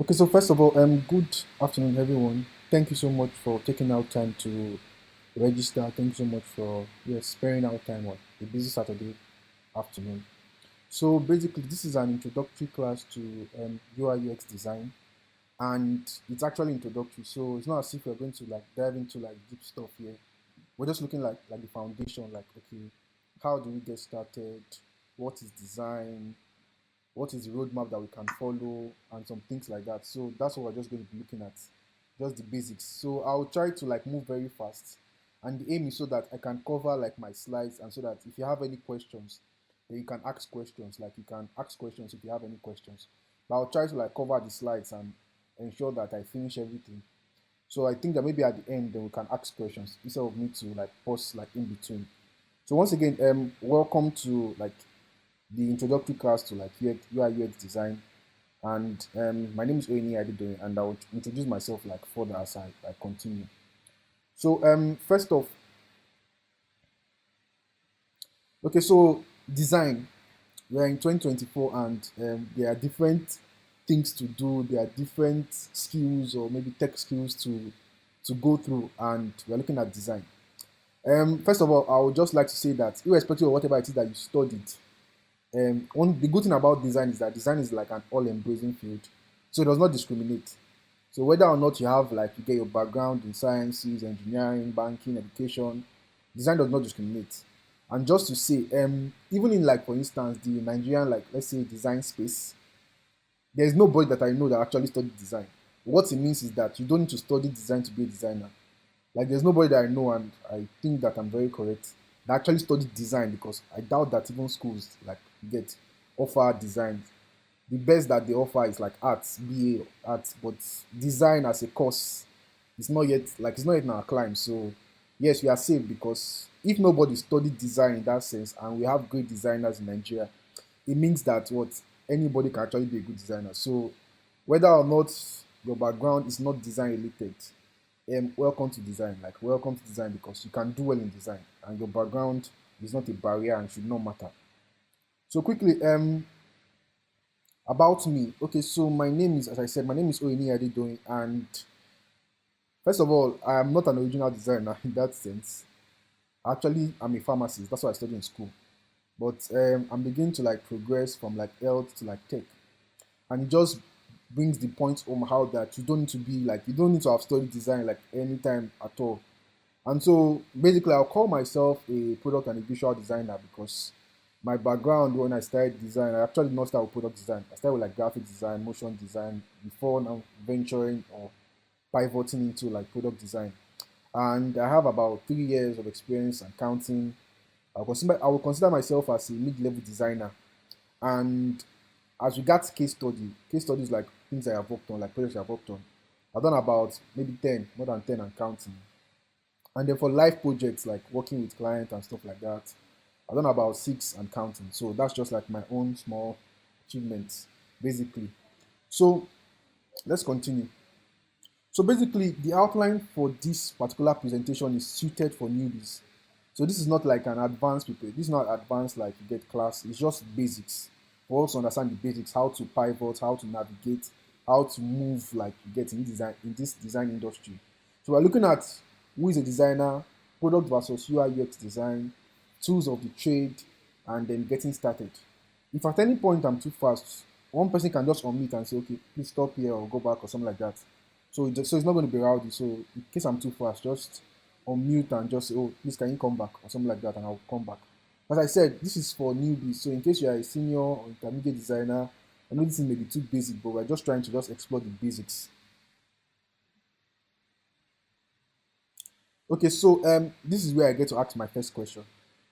Okay, so first of all, good afternoon, everyone. Thank you so much for taking out time to register. Thank you so much for sparing out time on a busy Saturday afternoon. So basically, this is an introductory class to UI UX design, and it's actually introductory. So it's not as if we're going to like dive into like deep stuff here. We're just looking like the foundation, like okay, how do we get started? What is design? What is the roadmap that we can follow and some things like that. So that's what we're just going to be looking at, just the basics. So I'll try to like move very fast, and the aim is so that I can cover like my slides, and so that if you have any questions, then you can ask questions. Like you can ask questions if you have any questions. But I'll try to like cover the slides and ensure that I finish everything. So I think that maybe at the end then we can ask questions instead of me to like pause like in between. So once again, welcome to like the introductory class to like UI UX design. And my name is Oini Adedoyin, and I will introduce myself like further as I continue. So first off, okay, so design. We are in 2024, and there are different things to do. There are different skills or maybe tech skills to go through, and we are looking at design. First of all, I would just like to say that irrespective of whatever it is that you studied, one the good thing about design is that design is like an all-embracing field, so it does not discriminate. So whether or not you have like you get your background in sciences, engineering, banking, education, design does not discriminate. And just to say, even in like for instance the Nigerian like let's say design space, there is nobody that I know that actually studied design. What it means is that you don't need to study design to be a designer. Like there's nobody that I know, and I think that I'm very correct, that actually studied design, because I doubt that even schools like get offer design. The best that they offer is like arts, BA arts, but design as a course is not yet like it's not yet in our climb. So yes, we are safe, because if nobody studied design in that sense, and we have great designers in Nigeria, it means that what anybody can actually be a good designer. So whether or not your background is not design related, welcome to design. Like welcome to design, because you can do well in design, and your background is not a barrier and should not matter. So quickly, about me. Okay, so my name is, as I said, my name is Oini Adedoyin, and first of all, I am not an original designer in that sense. Actually, I'm a pharmacist. That's what I studied in school. But I'm beginning to like progress from like health to like tech, and it just brings the point home how that you don't need to be like you don't need to have studied design like anytime at all. And so basically, I'll call myself a product and a visual designer, because my background when I started design, I actually did not start with product design. I started with like graphic design, motion design before now venturing or pivoting into like product design. And I have about 3 years of experience and counting. I will consider myself as a mid-level designer. And as regards case studies like things I have worked on, like projects I have worked on, I've done about maybe 10, more than 10 and counting. And then for live projects like working with clients and stuff like that, I've done about six and counting. So that's just like my own small achievements, basically. So let's continue. So basically, the outline for this particular presentation is suited for newbies. So this is not like an advanced people. This is not advanced like you get class. It's just basics for us to understand the basics, how to pivot, how to navigate, how to move like you get in design in this design industry. So we're looking at who is a designer, product versus UI UX design, tools of the trade, and then getting started. If at any point I'm too fast, one person can just unmute and say, okay, please stop here or go back or something like that. So it's not going to be rowdy. So in case I'm too fast, just unmute and just say, oh, please can you come back or something like that, and I'll come back. As I said, this is for newbies. So in case you are a senior or intermediate designer, I know this may be too basic, but we're just trying to just explore the basics. Okay, so this is where I get to ask my first question.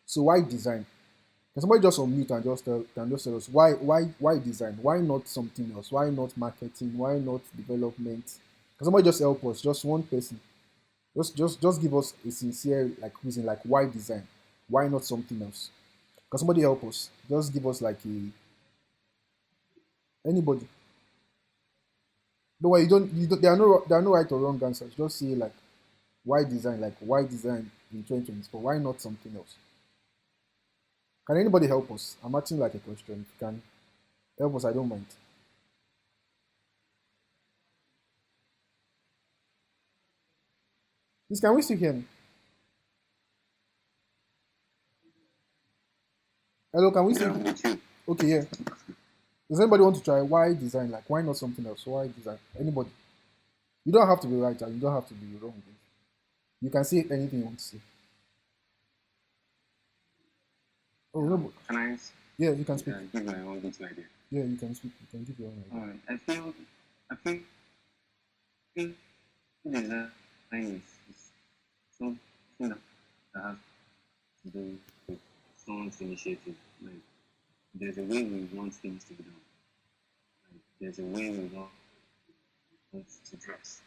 So why design? Can somebody just unmute and just tell us why design? Why not something else? Why not marketing? Why not development? Can somebody just help us? Just one person. Just give us a sincere like reason, like why design? Why not something else? Can somebody help us? Just give us like a anybody. No way, you don't there are no right or wrong answers. Just say like why design? Like why design in 2024? Why not something else? Can anybody help us? I'm asking like a question. If you can help us, I don't mind. Please, can we still hear me? Hello, can we Yeah, still? I'm with you. Okay, yeah. Does anybody want to try? Why design? Like, why not something else? Why design? Anybody? You don't have to be right, and you don't have to be wrong. You can say anything you want to say. Oh no, Can I yeah, you can speak. give my own little idea? Yeah, you can speak. You can give your own idea. I think design is something that has to do with someone's initiative. Like there's a way we want things to be done. Like there's a way we want to dress.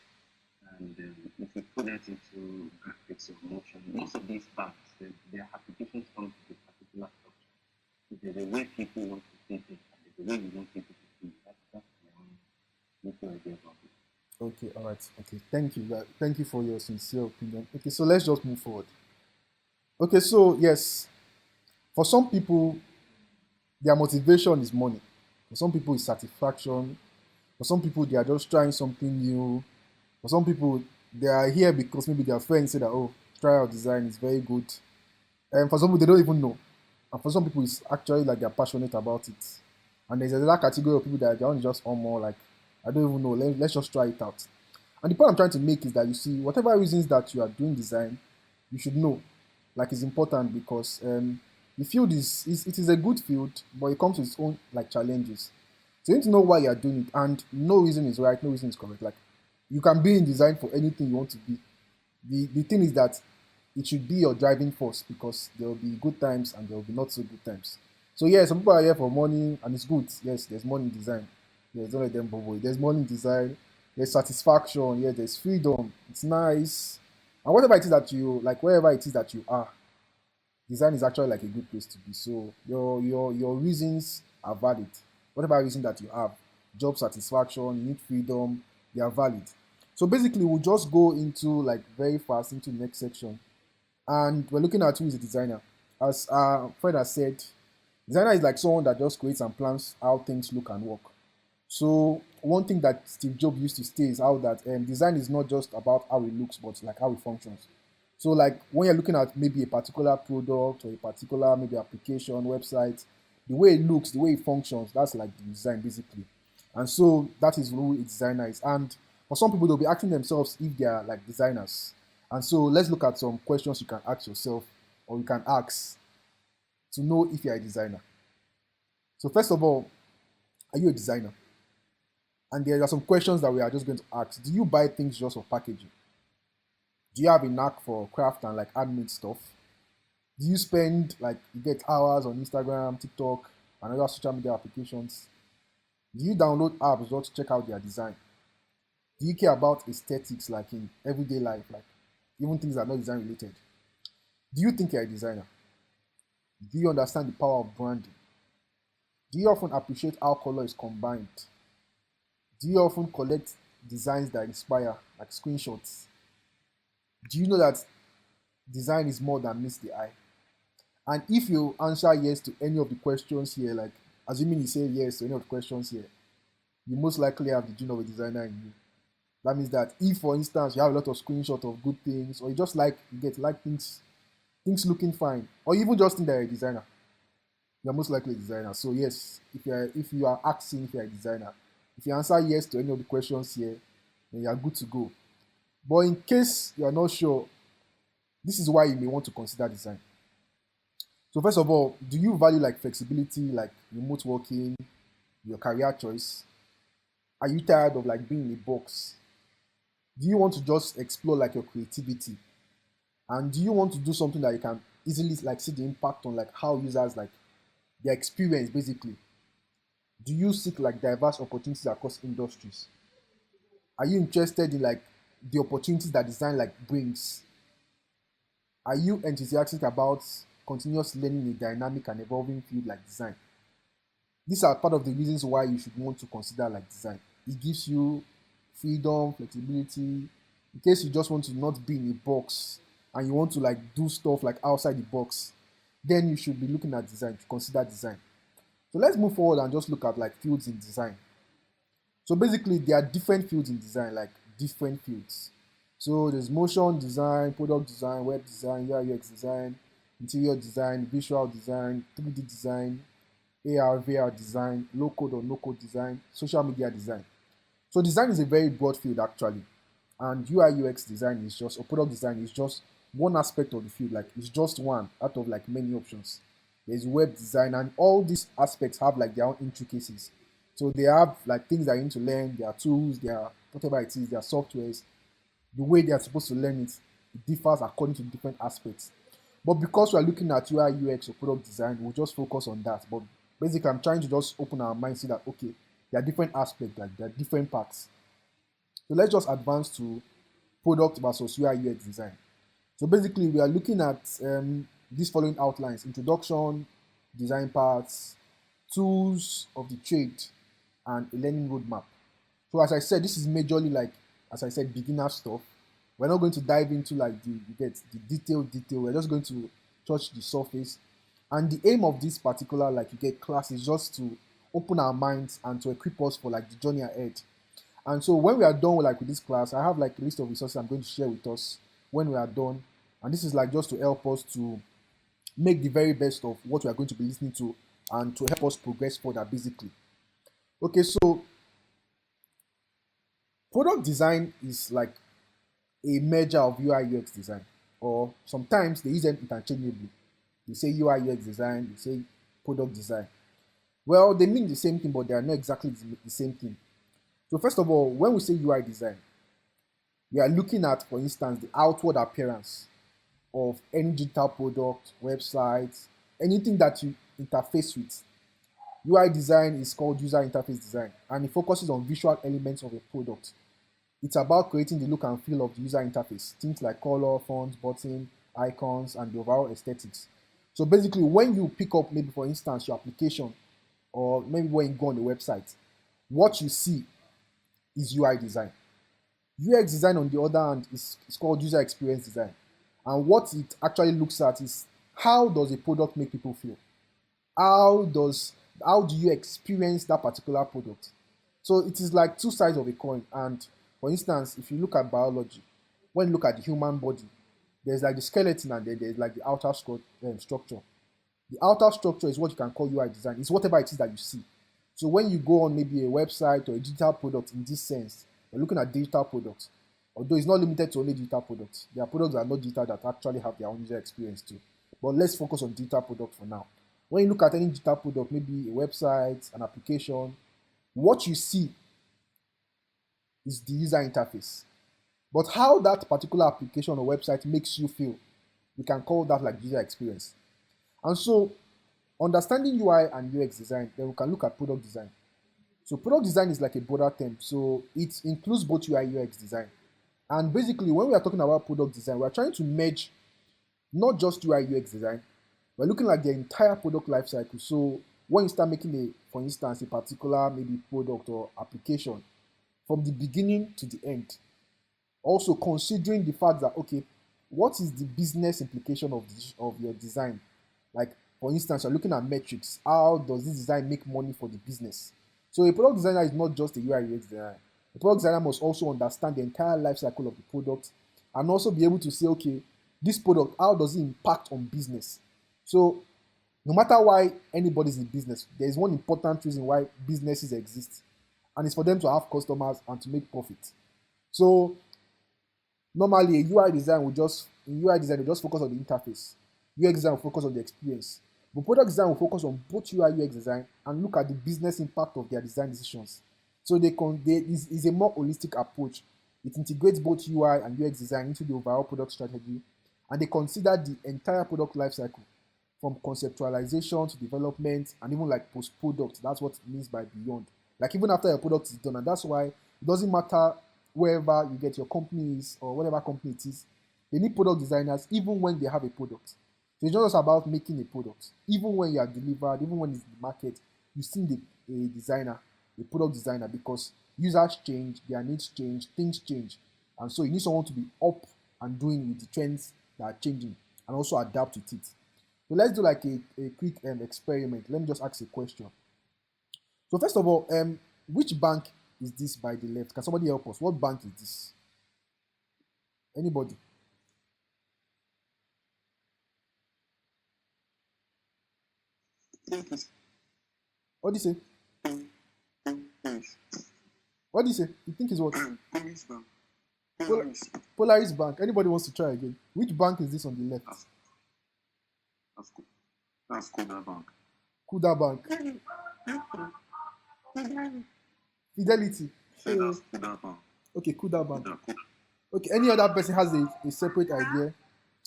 And if we put that into graphics or motion, most of these parts, their applications come to this particular structure. So there's a way people want to see things, and there's a way we want people to see it. That's my own little idea about it. Okay, all right. Okay, thank you. Thank you for your sincere opinion. Okay, so let's just move forward. Okay, so yes, for some people, their motivation is money. For some people, it's satisfaction. For some people, they are just trying something new. For some people, they are here because maybe their friends say that, oh, try out design is very good. And for some people, they don't even know. And for some people, it's actually like they're passionate about it. And there's another category of people that they want to just earn more, like, I don't even know, let's just try it out. And the point I'm trying to make is that you see, whatever reasons that you are doing design, you should know. Like it's important because the field is it is a good field, but it comes with its own like challenges. So you need to know why you are doing it, and no reason is right, no reason is correct. Like you can be in design for anything you want to be. The thing is that it should be your driving force because there will be good times and there will be not so good times. So yeah, some people are here for money and it's good. Yes, there's money in design. Yes, don't let them bubble. There's money in design. There's satisfaction. Yeah, there's freedom. It's nice. And whatever it is that you like, wherever it is that you are, design is actually like a good place to be. So your reasons are valid. Whatever reason that you have, job satisfaction, you need freedom, they are valid. So basically, we'll just go into like very fast into the next section, and we're looking at who is a designer. As our friend has said, designer is like someone that just creates and plans how things look and work. So one thing that Steve Jobs used to say is how that design is not just about how it looks, but like how it functions. So like when you're looking at maybe a particular product or a particular maybe application, website, the way it looks, the way it functions, that's like the design basically. And so that is who a designer is. And for some people, they'll be asking themselves if they are like designers. And so let's look at some questions you can ask yourself or you can ask to know if you're a designer. So first of all, are you a designer? And there are some questions that we are just going to ask. Do you buy things just for packaging? Do you have a knack for craft and like handmade stuff? Do you spend like you get hours on Instagram, TikTok, and other social media applications? Do you download apps just to check out their design? Do you care about aesthetics like in everyday life, like even things that are not design related? Do you think you're a designer? Do you understand the power of branding? Do you often appreciate how color is combined? Do you often collect designs that inspire, like screenshots? Do you know that design is more than meets the eye? And if you answer yes to any of the questions here, like assuming you say yes to any of the questions here, you most likely have the gene of a designer in you. That means that if, for instance, you have a lot of screenshots of good things, or you just like you get like things looking fine, or even just think that you're a designer, you're most likely a designer. So yes, if you are asking if you're a designer, if you answer yes to any of the questions here, then you are good to go. But in case you are not sure, this is why you may want to consider design. So first of all, do you value like flexibility, like remote working, your career choice? Are you tired of like being in a box? Do you want to just explore like your creativity? And do you want to do something that you can easily like see the impact on like how users like their experience basically? Do you seek like diverse opportunities across industries? Are you interested in like the opportunities that design like brings? Are you enthusiastic about continuous learning in a dynamic and evolving field like design? These are part of the reasons why you should want to consider like design. It gives you freedom, flexibility. In case you just want to not be in a box and you want to like do stuff like outside the box, then you should be looking at design to consider design. So let's move forward and just look at like fields in design. So basically, there are different fields in design, like different fields. So there's motion design, product design, web design, UI UX design, interior design, visual design, 3D design, AR, VR design, low code or no code design, social media design. So design is a very broad field actually, and UI UX design is just, or product design is just one aspect of the field. Like it's just one out of like many options. There's web design, and all these aspects have like their own intricacies. So they have like things that you need to learn, their tools, their whatever it is, their softwares, the way they are supposed to learn it, it differs according to different aspects. But because we are looking at UI UX or product design, we'll just focus on that. But basically, I'm trying to just open our mind, see that okay, there are different aspects, like there are different parts. So let's just advance to product versus UI UX design. So basically, we are looking at these following outlines: introduction, design parts, tools of the trade, and a learning roadmap. So as I said, this is majorly like, as I said, beginner stuff. We're not going to dive into like the detail. We're just going to touch the surface. And the aim of this particular like you get class is just to open our minds and to equip us for like the journey ahead. And so when we are done with, like with this class, I have like a list of resources I'm going to share with us when we are done. And this is like just to help us to make the very best of what we are going to be listening to and to help us progress further basically. Okay, so product design is like a merger of UI UX design, or sometimes they use them interchangeably. They say UI UX design, they say product design. Well, they mean the same thing, but they are not exactly the same thing. So first of all, when we say UI design, we are looking at, for instance, the outward appearance of any digital product, website, anything that you interface with. UI design is called user interface design, and it focuses on visual elements of a product. It's about creating the look and feel of the user interface, things like color, fonts, button, icons, and the overall aesthetics. So basically, when you pick up maybe for instance your application, or maybe when you go on the website, what you see is UI design. UX design, on the other hand, is called user experience design. And what it actually looks at is how does a product make people feel? How does how do you experience that particular product? So it is like two sides of a coin. And for instance, if you look at biology, when you look at the human body, there's like the skeleton and then there's like the outer structure. The outer structure is what you can call UI design. It's whatever it is that you see. So when you go on maybe a website or a digital product in this sense, you're looking at digital products. Although it's not limited to only digital products. There are products that are not digital that actually have their own user experience too. But let's focus on digital product for now. When you look at any digital product, maybe a website, an application, what you see is the user interface. But how that particular application or website makes you feel, we can call that like user experience. And so, understanding UI and UX design, then we can look at product design. So, product design is like a broader term. So, it includes both UI UX design. And basically, when we are talking about product design, we are trying to merge not just UI UX design, we're looking at the entire product life cycle. So, when you start making for instance, a particular maybe product or application from the beginning to the end, also considering the fact that okay, what is the business implication of your design? Like for instance, you're looking at metrics. How does this design make money for the business? So a product designer is not just a UI UX designer. A product designer must also understand the entire life cycle of the product and also be able to say, okay, this product, how does it impact on business? So no matter why anybody's in business, there is one important reason why businesses exist, and it's for them to have customers and to make profit. So normally, a UI design will just in UI design will just focus on the interface. UX design will focus on the experience. But product design will focus on both UI UX design and look at the business impact of their design decisions. So they is a more holistic approach. It integrates both UI and UX design into the overall product strategy, and they consider the entire product lifecycle from conceptualization to development and even like post-product. That's what it means by beyond. Like even after your product is done, and that's why it doesn't matter wherever you get your company is or whatever company it is, they need product designers even when they have a product. So it's not just about making a product. Even when you are delivered, even when it's in the market, you still need a designer, a product designer, because users change, their needs change, things change. And so you need someone to be up and doing with the trends that are changing and also adapt with it. So let's do like a quick experiment. Let me just ask a question. So first of all, which bank is this by the left? Can somebody help us? What bank is this? Anybody? think it's What do you say? Polaris. What do you say? You think it's what? Polaris Bank. Pol- Polaris. Polaris Bank. Anybody wants to try again? Which bank is this on the left? That's, that's cool. That's Koda Bank. Kuda Bank. Fidelity. Say that's Koda Bank. Okay, Kuda Bank. Koda. Okay, any other person has a separate idea?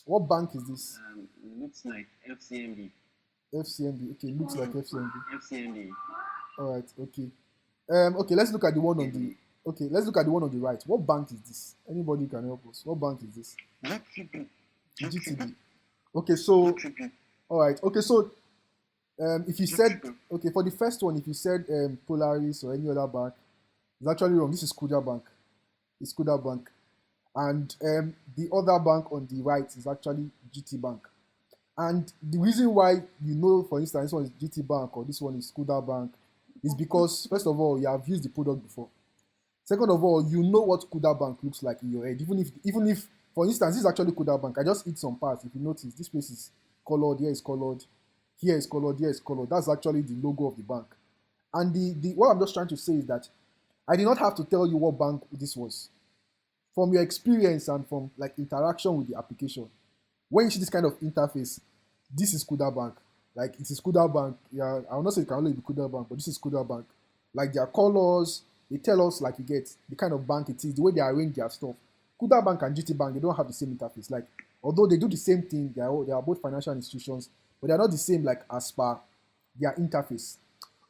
What bank is this? Looks like FCMB. FCMB. Okay, looks like FCMB. FCMB. All right. Okay. Okay. Let's look at the one on the. Okay, let's look at the one on the right. What bank is this? Anybody can help us. What bank is this? GTB. GTB. Okay, so GTB. all right. Okay, so if you said GTB. okay for the first one, if you said Polaris or any other bank, it's actually wrong. This is Kuda Bank. It's Kuda Bank, and the other bank on the right is actually GT Bank. And the reason why you know, for instance, this one is GT Bank or this one is Kuda Bank is because, first of all, you have used the product before. Second of all, you know what Kuda Bank looks like in your head. Even if, for instance, this is actually Kuda Bank. I just eat some parts. If you notice, this place is colored, here is colored, here is colored, here is colored. That's actually the logo of the bank. And the what I'm just trying to say is that I did not have to tell you what bank this was. From your experience and from like interaction with the application, when you see this kind of interface, this is Kuda Bank. Like it is Kuda Bank. Yeah, I will not say it can only be Kuda Bank, but this is Kuda Bank. Like their colors, they tell us like you get the kind of bank it is, the way they arrange their stuff. Kuda Bank and GT Bank, they don't have the same interface. Like although they do the same thing, they are both financial institutions, but they are not the same like as per their interface.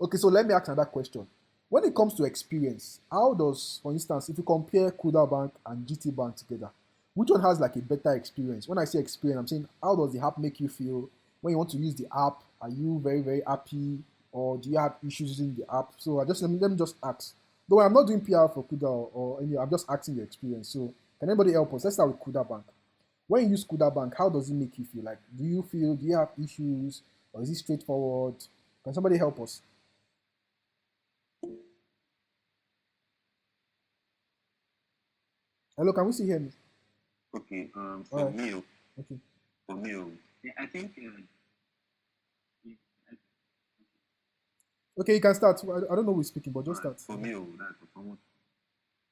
Okay, so let me ask another question. When it comes to experience, how does, for instance, if you compare Kuda Bank and GT Bank together, which one has like a better experience? When I say experience, I'm saying how does the app make you feel when you want to use the app? Are you very, very happy, or do you have issues using the app? So I just let me just ask. Though I'm not doing PR for Kuda or any, I'm just asking your experience. So can anybody help us? Let's start with Kuda Bank. When you use Kuda Bank, how does it make you feel? Like, do you have issues, or is it straightforward? Can somebody help us? Hello, can we see hear me? Okay. All For right. me, Okay. for me, yeah, I think Okay, you can start. I don't know who's speaking, but just alright, start. for me, that's the format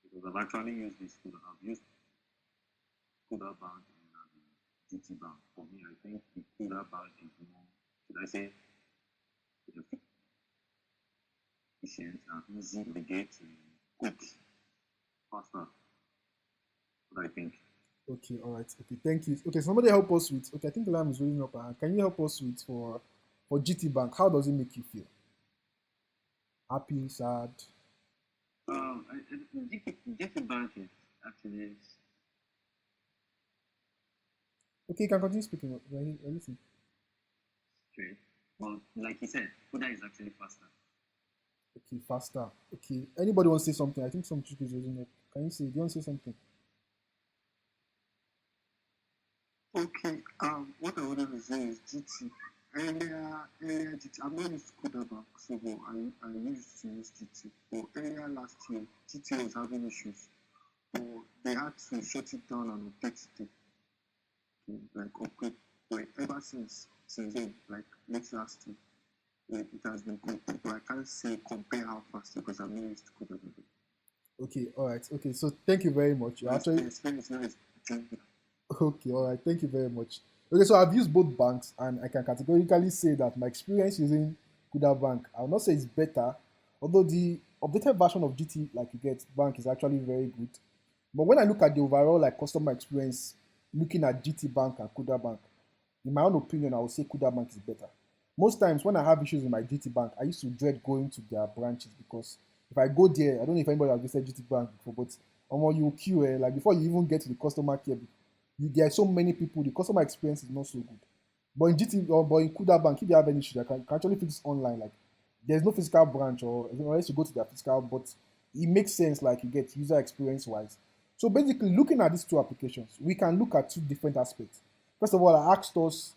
because I've actually used this Kuda. I've used Kuda Bank and GT Bank. For me, I think the Kuda Bank is more, should I say, efficient and easy to navigate, quick, faster. What I think. Okay, all right. Okay, thank you. Okay, somebody help us with. Okay, I think Lam is raising up. Can you help us with for GT Bank? How does it make you feel? Happy, sad? GT Bank is actually Okay, you can continue speaking. Anything. straight, but like you said, Kuda is actually faster. Okay, faster. Okay, anybody want to say something? I think some chick is raising up. Can you say? Do you want to say something? Okay, what I wanted to say is GT. Earlier GT, I'm not used to Kuda so but I used to use GT. But earlier last year, GT was having issues. So they had to shut it down and update it to like upgrade. But ever since then, like late last year, it has been good. But I can't say compare how fast because I'm not used to Kuda. Okay, all right. Okay, so thank you very much. You My actually experience now is changing. okay, all right. Thank you very much. Okay, so I've used both banks, and I can categorically say that my experience using Kuda Bank, I will not say it's better, although the updated version of GT, like you get, bank is actually very good. But when I look at the overall like customer experience, looking at GT Bank and Kuda Bank, in my own opinion, I would say Kuda Bank is better. Most times when I have issues with my GT Bank, I used to dread going to their branches because if I go there, I don't know if anybody has visited GT Bank before, but you queue, like before you even get to the customer care, there are so many people, the customer experience is not so good. But in GT or but in Kuda Bank, if you have any issue, I can actually fix it online. Like there's no physical branch or unless you go to their physical, but it makes sense like you get user experience wise. So basically, looking at these two applications, we can look at two different aspects. First of all, I asked us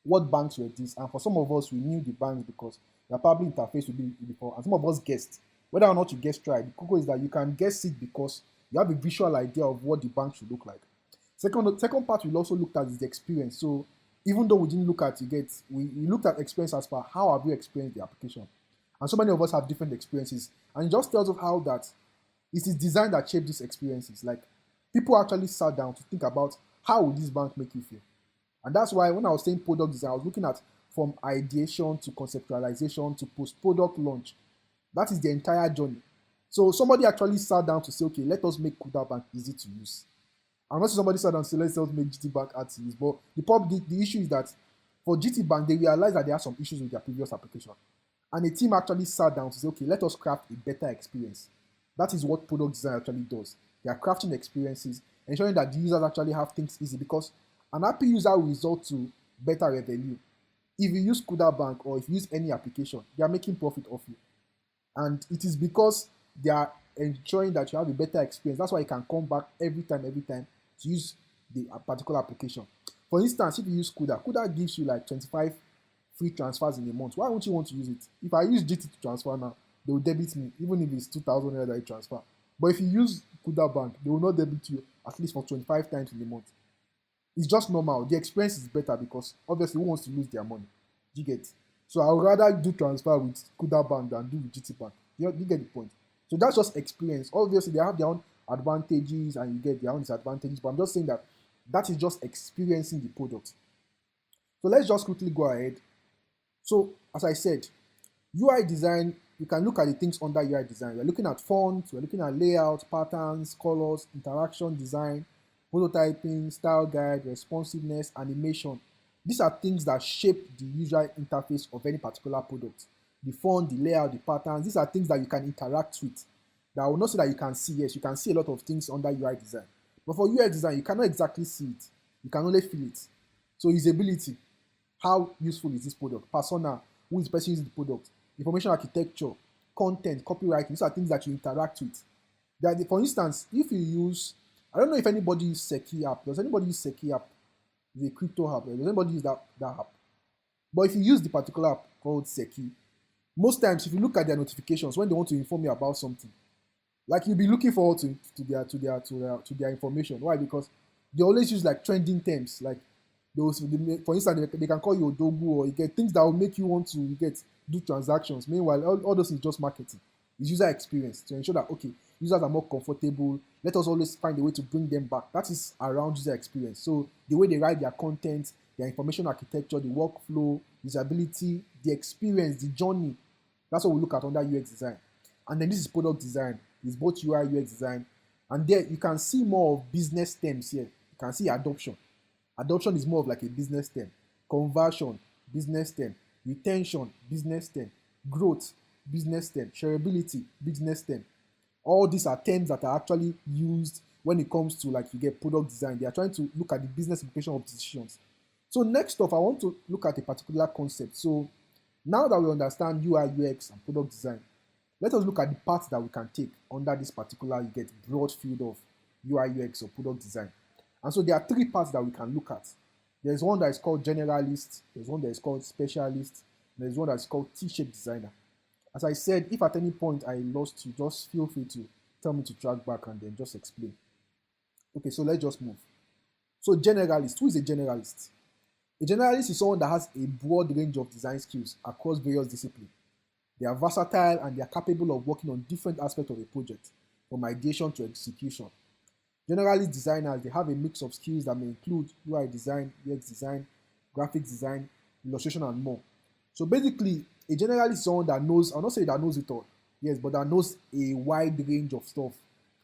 what banks were these, and for some of us, we knew the banks because they are probably interfaced with it before, and some of us guessed. Whether or not you guess right, the cool is that you can guess it because you have a visual idea of what the bank should look like. Second part we also looked at is the experience. So even though we didn't look at we looked at experience as per how have you experienced the application. And so many of us have different experiences. And it just tells us how that it is design that shaped these experiences. Like people actually sat down to think about how would this bank make you feel. And that's why when I was saying product design, I was looking at from ideation to conceptualization to post-product launch. That is the entire journey. So somebody actually sat down to say, okay, let us make Kuda Bank easy to use. I'm not sure somebody sat down and said, let's just make GT Bank hard to use. But the issue is that for GT Bank, they realized that they had some issues with their previous application. And the team actually sat down to say, okay, let us craft a better experience. That is what product design actually does. They are crafting experiences, ensuring that the users actually have things easy because an happy user will result to better revenue. If you use Kuda Bank or if you use any application, they are making profit off you. And it is because they are ensuring that you have a better experience. That's why you can come back every time to use the particular application. For instance, if you use Kuda gives you like 25 free transfers in a month. Why won't you want to use it? If I use GT to transfer now, they will debit me, even if it's 2,000 naira that I transfer. But if you use Kuda Bank, they will not debit you at least for 25 times in a month. It's just normal. The experience is better because obviously who wants to lose their money? Do you get? So I would rather do transfer with Kuda Bank than do with GT Bank. You get the point? So that's just experience. Obviously, they have their own advantages and you get their own disadvantages. But I'm just saying that that is just experiencing the product. So let's just quickly go ahead. So as I said, UI design, you can look at the things under UI design. We're looking at fonts, we're looking at layout, patterns, colors, interaction design, prototyping, style guide, responsiveness, animation. These are things that shape the user interface of any particular product. The font, the layout, the patterns, these are things that you can interact with. That I will not say that you can see. Yes, you can see a lot of things under UI design. But for UI design, you cannot exactly see it. You can only feel it. So usability. How useful is this product? Persona, who is the person using the product? Information architecture, content, copywriting, these are things that you interact with. For instance, if you use, I don't know if anybody uses Seki app. Does anybody use Seki app? The crypto app. Does anybody use that app? But if you use the particular app called Seki, most times if you look at their notifications when they want to inform you about something, like you'll be looking forward to their information. Why? Because they always use like trending terms, like those. For instance, they can call you Odogu or you get things that will make you want to do transactions. Meanwhile, all those is just marketing. It's user experience to ensure that okay, users are more comfortable. Let us always find a way to bring them back. That is around user experience. So the way they write their content, their information architecture, the workflow, usability, the experience, the journey. That's what we look at under UX design. And then this is product design. It's both UI, UX design. And there you can see more of business terms here. You can see adoption. Adoption is more of like a business term. Conversion, business term. Retention, business term. Growth, business term. Shareability, business term. All these are terms that are actually used when it comes to like you get product design. They are trying to look at the business implication of decisions. So next off, I want to look at a particular concept. So now that we understand UI, UX, and product design, let us look at the parts that we can take under this particular broad field of UI, UX, or product design. And so there are three parts that we can look at. There's one that is called generalist, there's one that is called specialist, and there's one that is called T-shaped designer. As I said, if at any point I lost you, just feel free to tell me to track back and then just explain. Okay, so let's just move. So generalist, who is a generalist? A generalist is someone that has a broad range of design skills across various disciplines. They are versatile and they are capable of working on different aspects of a project, from ideation to execution. Generalist designers, they have a mix of skills that may include UI design, UX design, graphic design, illustration, and more. So basically, a generalist is someone that knows, I'll not say that knows it all, yes, but that knows a wide range of stuff.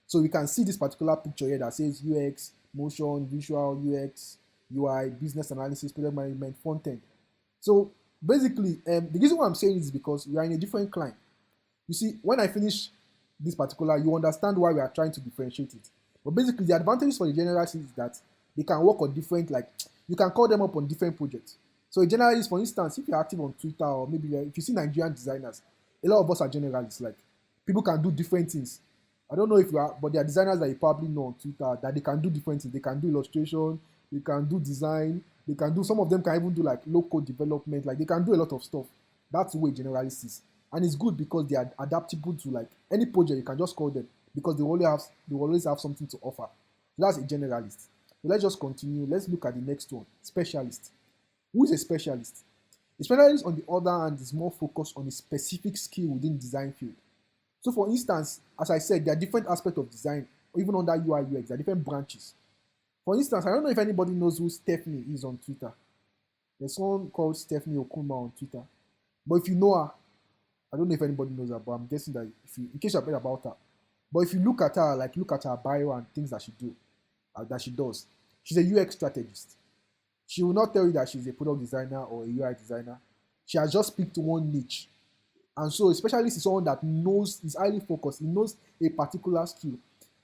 So we can see this particular picture here that says UX, motion, visual, UX, UI, business analysis, product management, front end. So basically, the reason why I'm saying this is because we are in a different client. You see, when I finish this particular, you understand why we are trying to differentiate it. But basically, the advantages for the generalists is that they can work on different, like, you can call them up on different projects. So a generalist, for instance, if you're active on Twitter or maybe if you see Nigerian designers, a lot of us are generalists. Like, people can do different things. I don't know if you are, but there are designers that you probably know on Twitter that they can do different things. They can do illustration, they can do design, they can do, some of them can even do like low-code development, like they can do a lot of stuff. That's the way generalist is. And it's good because they are adaptable to like any project, you can just call them because they always have something to offer. So that's a generalist. So let's just continue. Let's look at the next one. Specialist. Who is a specialist? A specialist, on the other hand, is more focused on a specific skill within design field. So for instance, as I said, there are different aspects of design, or even under UI UX, there are different branches. For instance, I don't know if anybody knows who Stephanie is on Twitter. There's someone called Stephanie Okuma on Twitter. But if you know her, I don't know if anybody knows her, but I'm guessing that if you, in case you've heard about her, but if you look at her, like look at her bio and things that she does, she's a UX strategist. She will not tell you that she's a product designer or a UI designer. She has just picked one niche. And so a specialist is someone that knows, is highly focused, he knows a particular skill.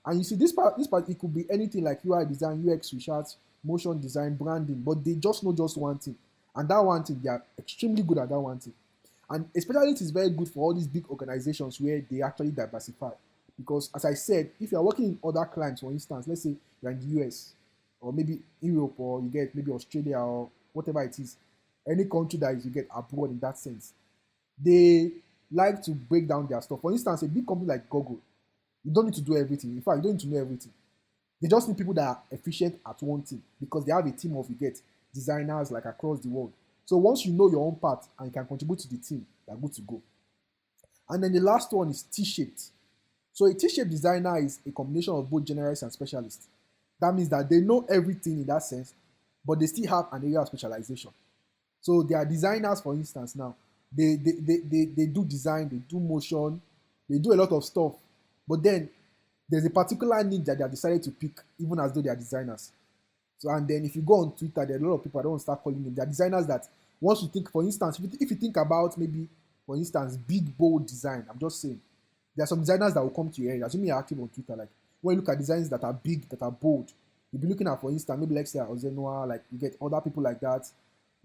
And you see, this part, it could be anything like UI design, UX research, motion design, branding, but they just know just one thing. And that one thing, they are extremely good at that one thing. And a specialist is very good for all these big organizations where they actually diversify. Because as I said, if you are working in other clients, for instance, let's say you're in the US or maybe Europe or you get maybe Australia or whatever it is, any country that is you get abroad in that sense, they like to break down their stuff. For instance, a big company like Google, you don't need to do everything. In fact, you don't need to know everything. They just need people that are efficient at one thing because they have a team of you get designers like across the world. So once you know your own part and you can contribute to the team, you're good to go. And then the last one is T-shaped. So a T-shaped designer is a combination of both generalists and specialists. That means that they know everything in that sense, but they still have an area of specialization. So they are designers, for instance, now. They do design, they do motion, they do a lot of stuff. But then there's a particular need that they have decided to pick, even as though they are designers. So and then if you go on Twitter, there are a lot of people, I don't want to start calling them. They are designers that once you think, for instance, if you think about maybe, for instance, big bold design, I'm just saying, there are some designers that will come to your head. Assuming you're active on Twitter, like when you look at designs that are big, that are bold, you'll be looking at, for instance, maybe let's say Ozenoa, like you get other people like that.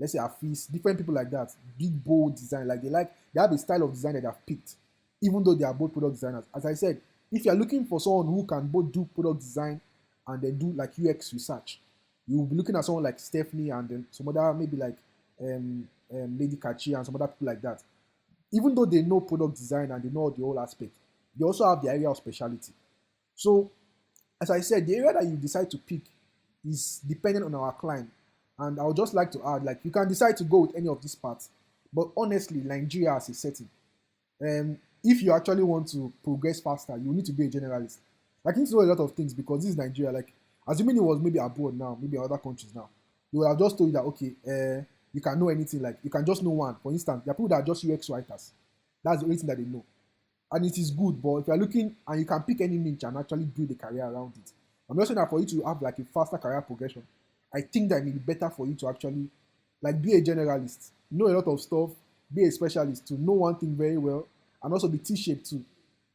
Let's say Afis, different people like that, big bold design, they have a style of design that they have picked, even though they are both product designers. As I said, if you're looking for someone who can both do product design and then do like UX research, you'll be looking at someone like Stephanie and then some other maybe like Lady Kachi and some other people like that. Even though they know product design and they know the whole aspect, they also have the area of specialty. So, as I said, the area that you decide to pick is dependent on our client. And I would just like to add, like you can decide to go with any of these parts, but honestly, Nigeria as a setting, if you actually want to progress faster, you need to be a generalist. Like you need to know a lot of things because this is Nigeria. Like assuming it was maybe abroad now, maybe other countries now, they would have just told you that okay, you can know anything. Like you can just know one. For instance, there are people that are just UX writers. That's the only thing that they know, and it is good. But if you're looking and you can pick any niche and actually build a career around it, I'm not saying that for you to have like a faster career progression. I think that it may be better for you to actually like be a generalist, know a lot of stuff, be a specialist to know one thing very well, and also be T-shaped too.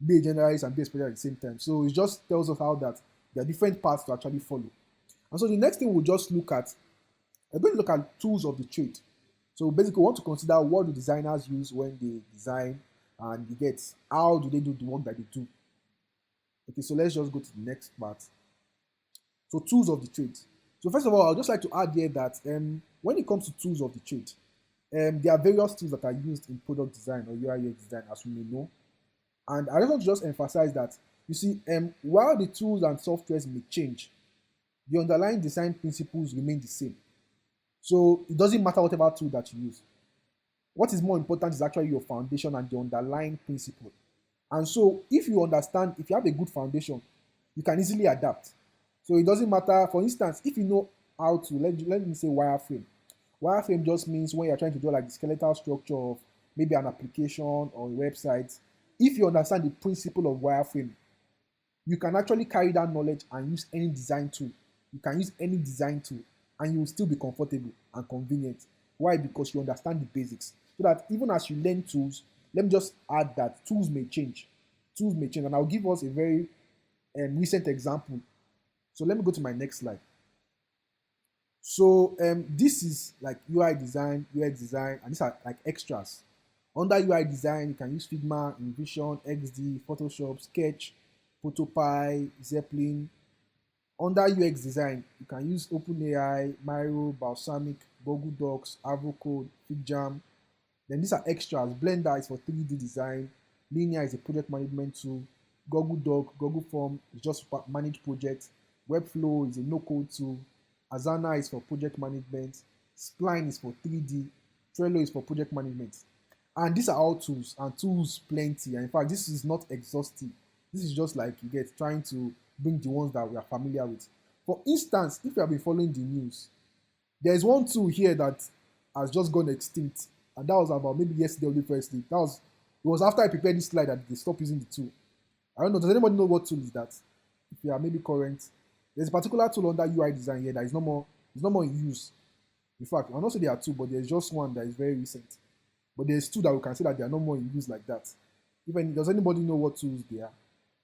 Be a generalist and be a specialist at the same time. So it just tells us how that there are different paths to actually follow. And so the next thing we'll just look at, we're going to look at tools of the trade. So basically, we want to consider what do designers use when they design and you get how do they do the work that they do. Okay, so let's just go to the next part. So tools of the trade. So first of all, I'd just like to add here that when it comes to tools of the trade, there are various tools that are used in product design or UI UX design, as we may know. And I just want to just emphasize that, you see, while the tools and softwares may change, the underlying design principles remain the same. So it doesn't matter whatever tool that you use. What is more important is actually your foundation and the underlying principle. And so if you understand, if you have a good foundation, you can easily adapt. So it doesn't matter, for instance, if you know how to, let me say wireframe. Wireframe just means when you're trying to do like the skeletal structure of maybe an application or a website. If you understand the principle of wireframe, you can actually carry that knowledge and use any design tool. You can use any design tool and you will still be comfortable and convenient. Why? Because you understand the basics. So that even as you learn tools, let me just add that tools may change. Tools may change. And I'll give us a very recent example. So let me go to my next slide. So this is like UI design, UX design, and these are like extras. Under UI design, you can use Figma, InVision, XD, Photoshop, Sketch, PhotoPie, Zeppelin. Under UX design, you can use OpenAI, Miro, Balsamic, Google Docs, Avocode, FigJam. Then these are extras. Blender is for 3D design. Linear is a project management tool. Google Doc, Google Form is just to manage projects. Webflow is a no-code tool. Asana is for project management, Spline is for 3D, Trello is for project management. And these are all tools, and tools plenty. And in fact, this is not exhaustive. This is just like you get trying to bring the ones that we are familiar with. For instance, if you have been following the news, there's one tool here that has just gone extinct, and that was about maybe yesterday or the first day. That was it was after I prepared this slide that they stopped using the tool. I don't know. Does anybody know what tool is that? If you are maybe current, there's a particular tool under UI design here that is no more. It's no more in use. In fact, I'm not saying there are two, but there's just one that is very recent. But there's two that we can say that they are no more in use like that. Even does anybody know what tools they are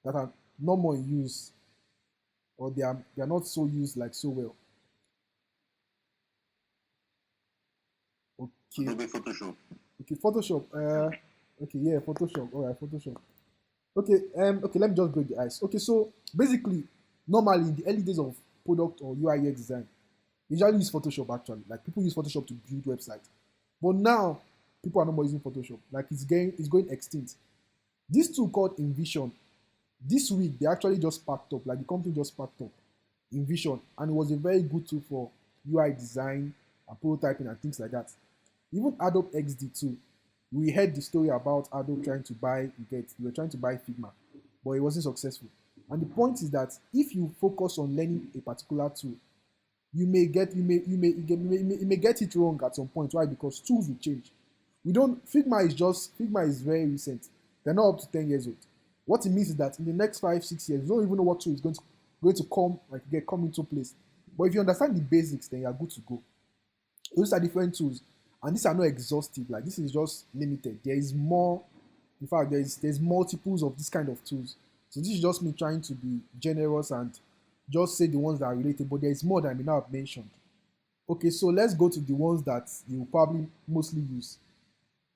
that are no more in use, or they are not so used like so well? Okay, Adobe Photoshop. okay, Photoshop. Okay, yeah, Photoshop. All right, Photoshop. Okay, okay, let me just break the ice. Okay, so basically, normally in the early days of product or UI UX design, they usually use Photoshop actually. Like people use Photoshop to build websites. But now people are no more using Photoshop. Like it's going extinct. This tool called InVision, this week they actually just packed up, like the company just packed up InVision, and it was a very good tool for UI design and prototyping and things like that. Even Adobe XD too. We heard the story about Adobe trying to buy, they were trying to buy Figma, but it wasn't successful. And the point is that if you focus on learning a particular tool, you may get it wrong at some point. Why? Because tools will change. We don't Figma is very recent. They're not up to 10 years old. What it means is that in the next 5, 6 years, you don't even know what tool is going to come into place. But if you understand the basics, then you are good to go. Those are different tools, and these are not exhaustive. Like this is just limited. There is more. In fact, there's multiples of this kind of tools. So this is just me trying to be generous and just say the ones that are related. But there is more than we now have mentioned. Okay, so let's go to the ones that you will probably mostly use.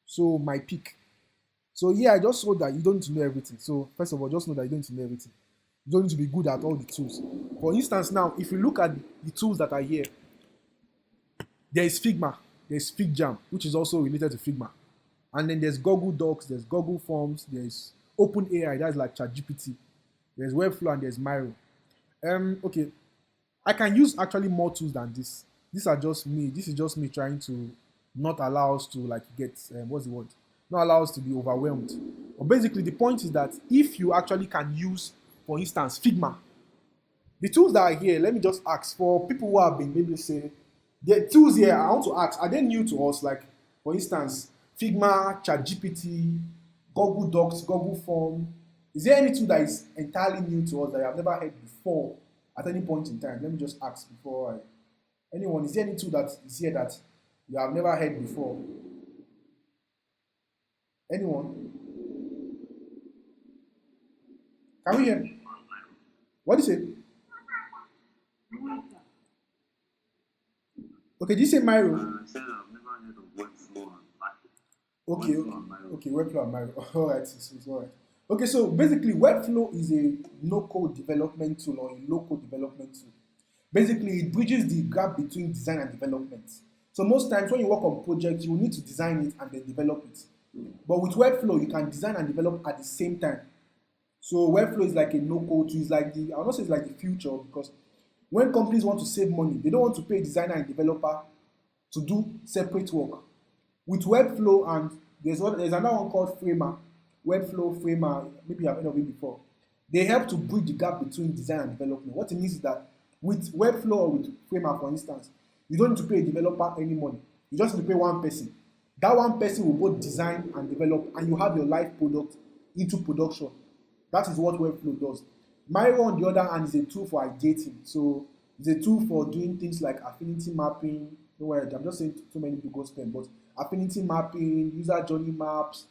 So my pick. So yeah, I just saw that you don't need to know everything. So first of all, just know that you don't need to know everything. You don't need to be good at all the tools. For instance, now if you look at the tools that are here, there is Figma, there's FigJam, which is also related to Figma. And then there's Google Docs, there's Google Forms, there's OpenAI, that's like ChatGPT, there's Webflow, and there's Miro. Okay, I can use actually more tools than this. These are just me. This is just me trying to not allow us to like get what's the word? Not allow us to be overwhelmed. But basically, the point is that if you actually can use, for instance, Figma, the tools that are here, let me just ask for people who have been maybe say the tools here. I want to ask, are they new to us? Like, for instance, Figma, ChatGPT, Google Docs, Google Form. Is there any tool that is entirely new to us that you have never heard before at any point in time? Let me just ask before anyone. Is there any tool that is here that you have never heard before? Anyone? Can we hear? What do you say? Okay, did you say Miro? I said I've never heard of Webflow and Okay, Webflow okay, and Miro. okay. Webflow and Miro. All right, it's all right. Okay, so basically, Webflow is a no-code development tool or a low-code development tool. Basically, it bridges the gap between design and development. So most times when you work on projects, you will need to design it and then develop it. But with Webflow, you can design and develop at the same time. So Webflow is like a no-code tool. It's like I will not say it's like the future, because when companies want to save money, they don't want to pay a designer and developer to do separate work. With Webflow, and there's another one called Framer, Webflow Framer. Maybe I've heard of it before. They help to bridge the gap between design and development. What it means is that with Webflow or with Framer, for instance, you don't need to pay a developer any money. You just need to pay one person. That one person will both design and develop, and you have your live product into production. That is what Webflow does. Miro, on the other hand, is a tool for ideating. So it's a tool for doing things like affinity mapping. Don't worry, I'm just saying too many people go spend, but affinity mapping, user journey maps.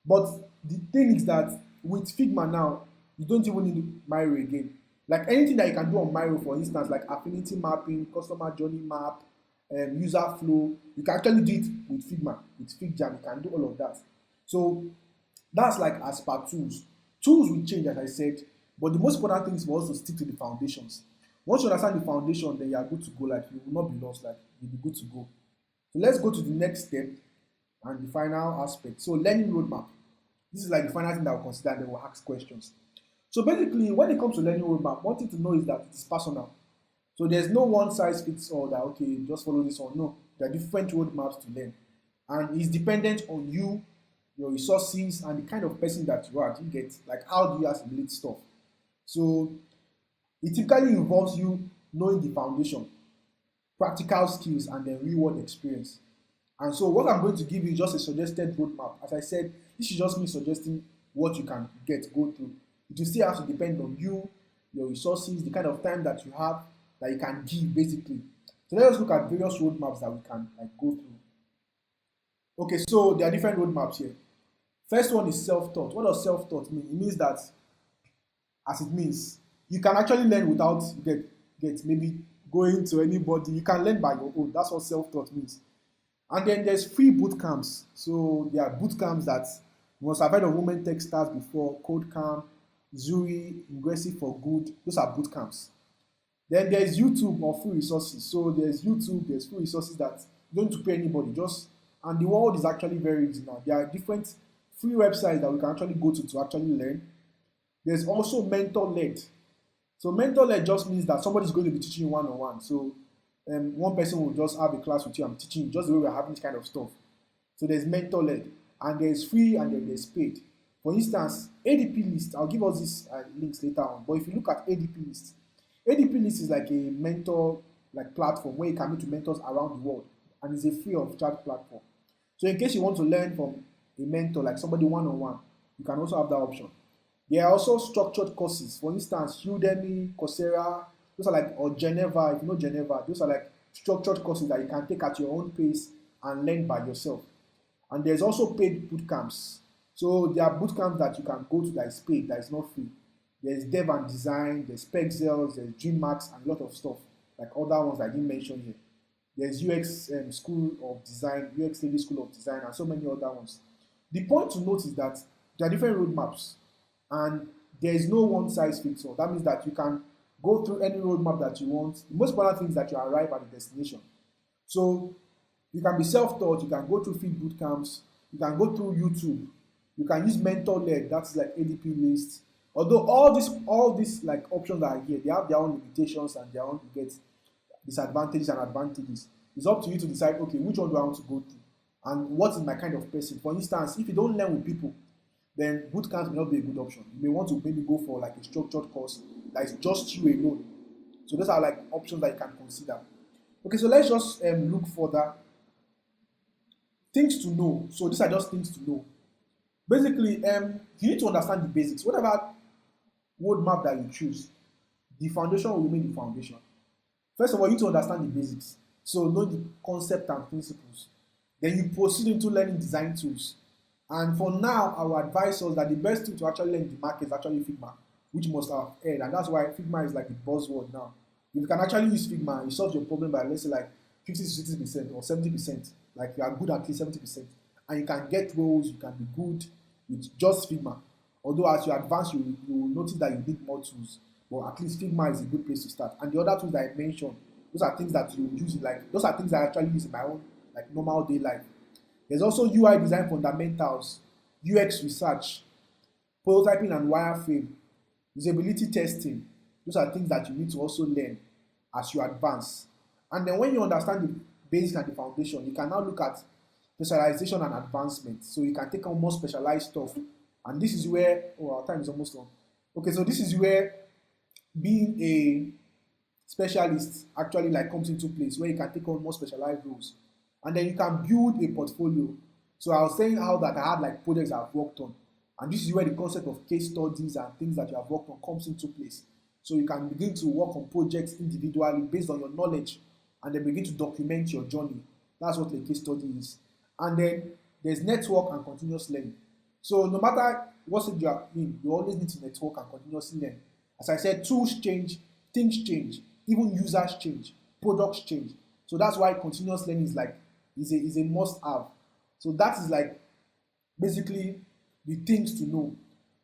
But the thing is that with Figma now, you don't even need Miro again. Like anything that you can do on Miro, for instance, like affinity mapping, customer journey map, user flow, you can actually do it with Figma, with FigJam. You can do all of that. So that's like as per tools. Tools will change, as I said, but the most important thing is for us to stick to the foundations. Once you understand the foundation, then you are good to go. Like you will not be lost. Like you'll be good to go. So let's go to the next step and the final aspect. So learning roadmap. This is like the final thing that we'll consider, and then we'll ask questions. So basically, when it comes to learning roadmap, one thing to know is that it is personal. So there's no one size fits all that okay, just follow this one. No, there are different roadmaps to learn, and it's dependent on you, your resources, and the kind of person that you are. You get like how do you assimilate stuff. So it typically involves you knowing the foundation, practical skills, and then real world experience. And so what I'm going to give you is just a suggested roadmap. As I said, this is just me suggesting what you can go through. It will still have to depend on you, your resources, the kind of time that you have that you can give basically. So let us look at various roadmaps that we can like go through. Okay, so there are different roadmaps here. First one is self-taught. What does self-taught mean? It means that, as it means, you can actually learn without get maybe going to anybody. You can learn by your own. That's what self-taught means. And then there's free boot camps. So there are boot camps that you must have heard of Women Tech Stars before, Code Camp, Zuri, Ingressive for Good. Those are boot camps. Then there's YouTube or free resources. So there's YouTube, there's free resources that you don't need to pay anybody. Just and the world is actually very easy now. There are different free websites that we can actually go to actually learn. There's also mentor led. So mentor led just means that somebody's going to be teaching you one on one. So one person will just have a class with you. I'm teaching you just the way we're having this kind of stuff. So there's mentor led, and there's free, and then there's paid. For instance, ADP list. I'll give us these links later on. But if you look at ADP list, ADP list is like a mentor like platform where you can meet with mentors around the world, and it's a free of charge platform. So in case you want to learn from a mentor like somebody one on one, you can also have that option. There are also structured courses. For instance, Udemy, Coursera, those are like, or Geneva, if you know Geneva, those are like structured courses that you can take at your own pace and learn by yourself. And there's also paid boot camps. So there are boot camps that you can go to that is paid, that is not free. There's Dev and Design, there's Pexels, there's DreamMax, and a lot of stuff, like other ones I didn't mention here. There's UX School of Design, UX Lady School of Design, and so many other ones. The point to note is that there are different roadmaps, and there is no one size fits all. That means that you can go through any roadmap that you want. The most important thing is that you arrive at the destination. So you can be self-taught, you can go through free boot camps, you can go through YouTube, you can use mentor-led, that's like ADP list. Although all these like options that are here, they have their own limitations and their own get disadvantages and advantages. It's up to you to decide, okay, which one do I want to go through? And what is my kind of person? For instance, if you don't learn with people, then boot camp may not be a good option. You may want to maybe go for like a structured course that is just you alone. So those are like options that you can consider. Okay, so let's just look further. Things to know. So these are just things to know. Basically, you need to understand the basics. Whatever roadmap that you choose, the foundation will remain the foundation. First of all, you need to understand the basics. So know the concept and principles. Then you proceed into learning design tools. And for now, I will advise us that the best tool to actually learn the market is actually Figma, which most have heard. And that's why Figma is like the buzzword now. If you can actually use Figma, it solves your problem by let's say like 50 to 60% or 70%. Like you are good at least 70%. And you can get roles, you can be good with just Figma. Although as you advance, you will notice that you need more tools. But at least Figma is a good place to start. And the other tools that I mentioned, those are things that you use like those are things I actually use in my own like normal day life. There's also UI design fundamentals, UX research, prototyping and wireframe, usability testing. Those are things that you need to also learn as you advance. And then when you understand the basics and the foundation, you can now look at specialization and advancement. So you can take on more specialized stuff. And this is where, oh, our time is almost on. Okay, so this is where being a specialist actually like comes into place, where you can take on more specialized roles. And then you can build a portfolio. So I was saying how that I had like projects I've worked on. And this is where the concept of case studies and things that you have worked on comes into place. So you can begin to work on projects individually based on your knowledge and then begin to document your journey. That's what a case study is. And then there's network and continuous learning. So no matter what stage you are in, you always need to network and continuously learn. As I said, tools change, things change, even users change, products change. So that's why continuous learning is like is a must have. So that is like basically the things to know.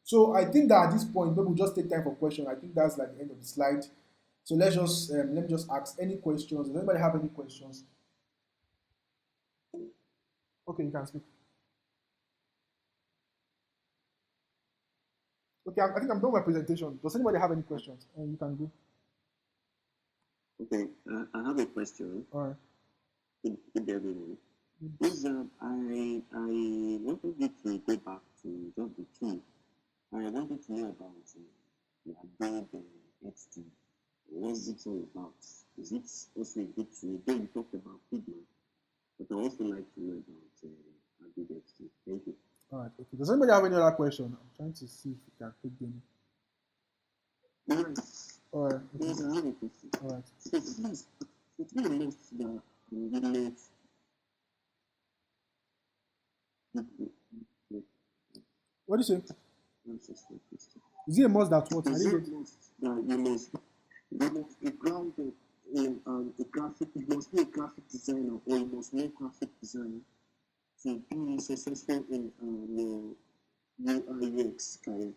So I think that at this point, maybe we'll just take time for questions. I think that's like the end of the slide. So let's just let me just ask any questions. Does anybody have any questions? Okay, you can speak. Okay, I think I'm done with my presentation. Does anybody have any questions? You can go. Okay, I have a question. All right. Good everyone. Is I wanted you to go back to just the tool. I wanted to know about the Adobe XD. What's it all about? Is it also a good tool? Though you talked about Figma, but I also like to know about Adobe XD. Thank you. All right. Okay. Does anybody have any other question? I'm trying to see if we can take them. Yes, All right. Okay. yes, I have a question. All right. So please, it's been a lot that relate What do you say? answers to the question. Is it a must that what? I Is didn't it get. must that you must be grounded in a graphic, you must be a graphic designer or you must know graphic design to be successful in your UIUX career?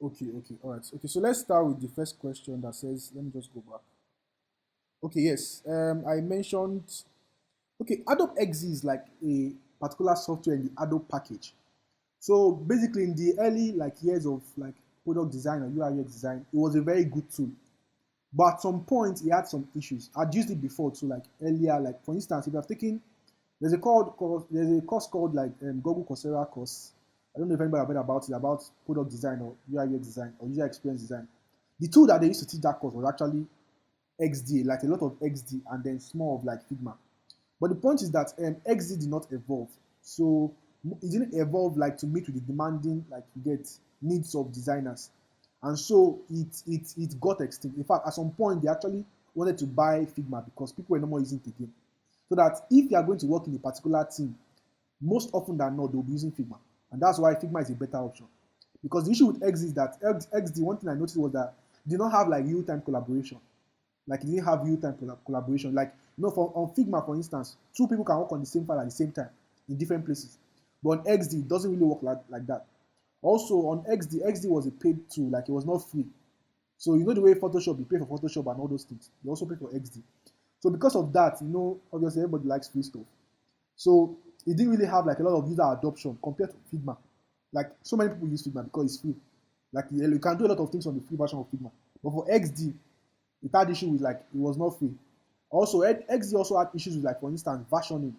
Okay. Okay. All right. Okay. So let's start with the first question that says. Let me just go back. Okay. Yes. I mentioned. Okay. Adobe XZ is like a particular software in the Adobe package. So basically, in the early like years of like product design or UI/UX design, it was a very good tool. But at some point, it had some issues. I'd used it before too, like earlier. Like for instance, if I've taken there's a course called like Google Coursera course. I don't know if anybody have heard about it, about product design or UI/UX design or user experience design. The tool that they used to teach that course was actually XD, like a lot of XD, and then small of like Figma. But the point is that XD did not evolve. So it didn't evolve like to meet with the demanding like you get needs of designers. And so it got extinct. In fact, at some point they actually wanted to buy Figma because people were no more using it again. So that if you are going to work in a particular team, most often than not, they'll be using Figma. And that's why Figma is a better option. Because the issue with XD is that XD, one thing I noticed was that it did not have like real-time collaboration. Like it didn't have real-time collaboration. Like for on Figma, for instance, two people can work on the same file at the same time in different places. But on XD, it doesn't really work like that. Also on XD was a paid tool, like it was not free. So you know the way Photoshop, you pay for Photoshop and all those things. You also pay for XD. So because of that, obviously everybody likes free stuff. So it didn't really have like a lot of user adoption compared to Figma. Like so many people use Figma because it's free. Like you can do a lot of things on the free version of Figma. But for XD, it had issue with like it was not free. Also, XD also had issues with like for instance versioning.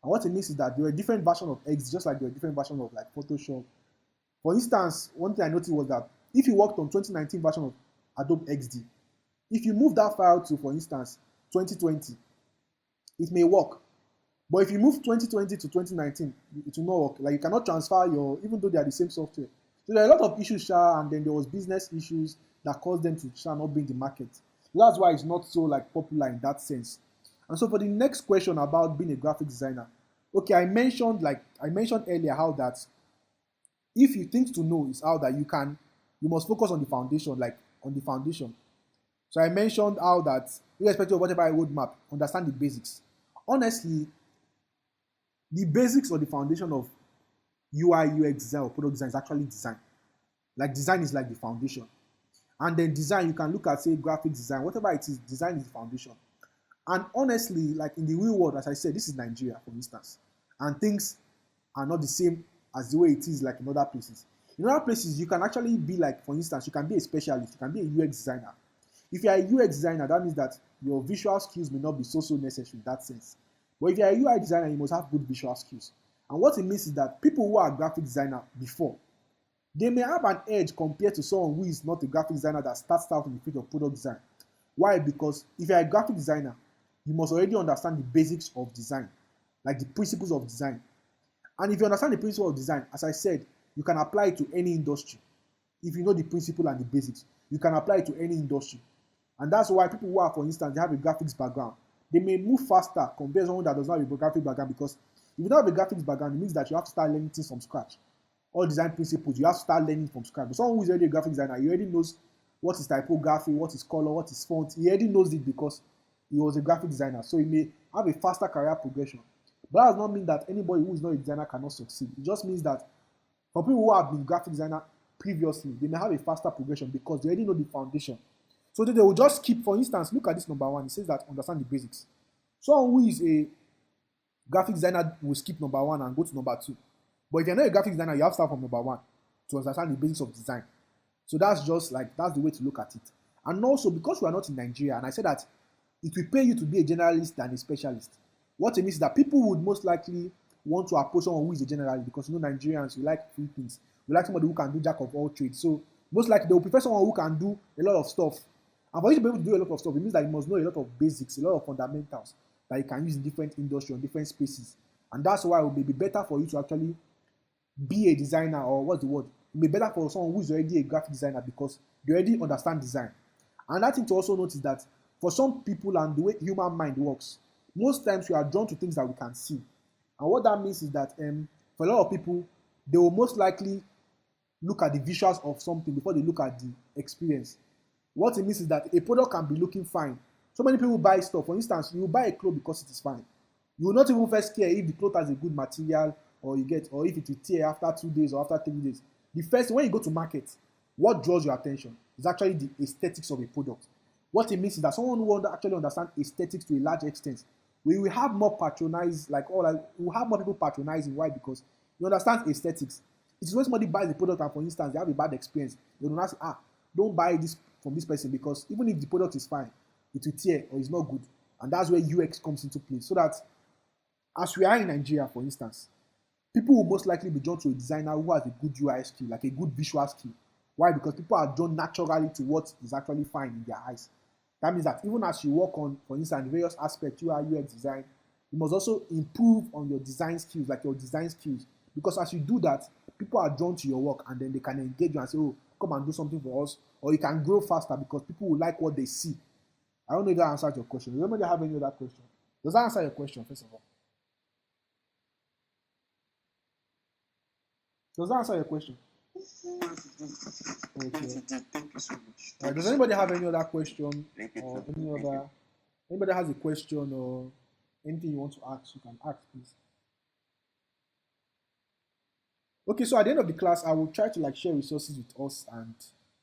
And what it means is that there were different versions of XD, just like there were different versions of like Photoshop. For instance, one thing I noticed was that if you worked on 2019 version of Adobe XD, if you move that file to, for instance, 2020, it may work. But if you move 2020 to 2019, it will not work. Like you cannot transfer even though they are the same software. So there are a lot of issues, and then there was business issues that caused them to not be in the market. That's why it's not so like popular in that sense. And so for the next question about being a graphic designer, okay, I mentioned earlier how that if you think to know is how that you must focus on the foundation, like on the foundation. So I mentioned how that irrespective of whatever roadmap, understand the basics. Honestly, the basics or the foundation of UI, UX design or product design is actually design. Like design is like the foundation. And then design, you can look at say graphic design, whatever it is, design is the foundation. And honestly, like in the real world, as I said, this is Nigeria, for instance. And things are not the same as the way it is like in other places. In other places, you can actually be like, for instance, you can be a specialist, you can be a UX designer. If you are a UX designer, that means that your visual skills may not be so necessary in that sense. But if you are a UI designer, you must have good visual skills. And what it means is that people who are graphic designer before, they may have an edge compared to someone who is not a graphic designer that starts out in the field of product design. Why? Because if you're a graphic designer, you must already understand the basics of design, like the principles of design. And if you understand the principle of design, as I said, you can apply it to any industry. If you know the principle and the basics, you can apply it to any industry. And that's why people who are, for instance, they have a graphics background, they may move faster compared to someone that does not have a graphic background because if you don't have a graphics background, it means that you have to start learning things from scratch. All design principles, you have to start learning from scratch. But someone who is already a graphic designer, he already knows what is typography, what is color, what is font. He already knows it because he was a graphic designer. So he may have a faster career progression. But that does not mean that anybody who is not a designer cannot succeed. It just means that for people who have been graphic designer previously, they may have a faster progression because they already know the foundation. So they will just keep, for instance, look at this number one. It says that understand the basics. Someone who is a graphic designer will skip number one and go to number two. But if you're not a graphic designer, you have to start from number one to understand the basics of design. So that's just like, that's the way to look at it. And also, because we are not in Nigeria, and I said that it will pay you to be a generalist than a specialist. What it means is that people would most likely want to approach someone who is a generalist because Nigerians, we like free things. We like somebody who can do jack of all trades. So most likely they will prefer someone who can do a lot of stuff. And for you to be able to do a lot of stuff, it means that you must know a lot of basics, a lot of fundamentals that you can use in different industries, different spaces. And that's why it may be better for you to actually be a designer, or what's the word? It may be better for someone who is already a graphic designer because they already understand design. Another thing to also note is that for some people and the way human mind works, most times we are drawn to things that we can see. And what that means is that for a lot of people, they will most likely look at the visuals of something before they look at the experience. What it means is that a product can be looking fine. So many people buy stuff. For instance, you buy a clothes because it is fine. You will not even first care if the cloth has a good material, or or if it will tear after 2 days or after 3 days. The first, when you go to market, what draws your attention is actually the aesthetics of a product. What it means is that someone who actually understands aesthetics to a large extent, we will have more patronize, we will have more people patronizing. Why? Because you understand aesthetics. It is when somebody buys the product and, for instance, they have a bad experience, they will not say, don't buy this from this person, because even if the product is fine, it will tear or is not good. And that's where UX comes into play. So that as we are in Nigeria, for instance, people will most likely be drawn to a designer who has a good UI skill, like a good visual skill. Why? Because people are drawn naturally to what is actually fine in their eyes. That means that even as you work on, for instance, various aspects, UI, UX design, you must also improve on your design skills, like your design skills. Because as you do that, people are drawn to your work, and then they can engage you and say, oh, come and do something for us. Or you can grow faster because people will like what they see. I don't know if that answers your question. Does anybody have any other question? Does that answer your question, first of all? Does that answer your question? Okay. Thank you so much. Does anybody have any other question, or anybody has a question or anything you want to ask? You can ask, please. Okay, so at the end of the class, I will try to share resources with us, and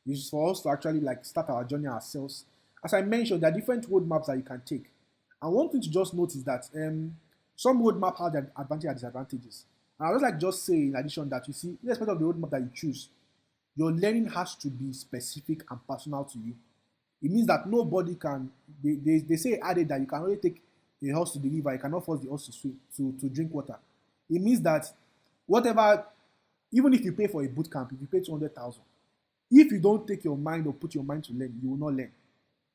this is for us to actually start our journey ourselves. As I mentioned, there are different roadmaps that you can take, and one thing to just note is that some roadmap have their advantages and disadvantages. And I would just say in addition that, you see, irrespective of the roadmap that you choose, your learning has to be specific and personal to you. It means that nobody can, they say added that you can only take a horse to the river, you cannot force the horse to swim, to drink water. It means that whatever, even if you pay for a boot camp, if you pay 200,000, if you don't take your mind or put your mind to learn, you will not learn.